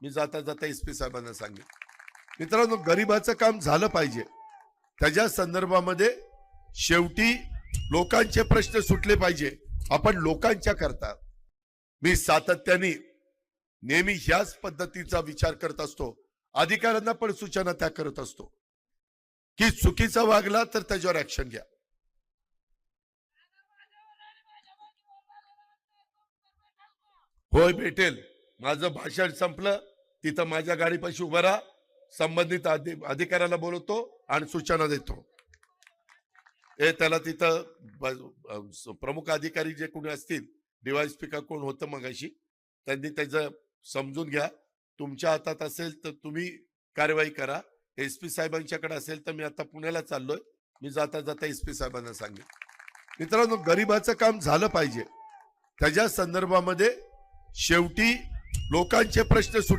मी जाता जाता एसपी साहेबांना सांगेन. मित्रांनो, गरिबाचं काम झालं पाहिजे, त्याच्या संदर्भामध्ये शेवटी लोकांचे प्रश्न सुटले पाहिजे. आपण लोकांच्या करता मी सातत्याने नेहमी ह्याच पद्धतीचा विचार करत असतो. अधिकाऱ्यांना पण सूचना त्या करत असतो की चुकीचा वागला तर त्याच्यावर ऍक्शन घ्या. होय, भेटेल. माझं भाषण संपलं तिथं माझ्या गाडीपाशी उभा राहा, संबंधित अधिकाऱ्याला बोलवतो आणि सूचना देतो. त्याला तिथं प्रमुख अधिकारी जे कोणी असतील, डीवायएसपी का कोण होतं मगाशी, त्यांनी त्याचं समजून घ्या. तुमच्या हातात असेल तर तुम्ही कारवाई करा. एसपी साहेबांच्याकडे असेल तर मी आता पुण्याला चाललोय, मी जाता जाता एसपी साहेबांना सांगेन. मित्रांनो, गरिबाचं काम झालं पाहिजे, त्याच्या संदर्भामध्ये शेवटी लोकांचे प्रश्न सुटले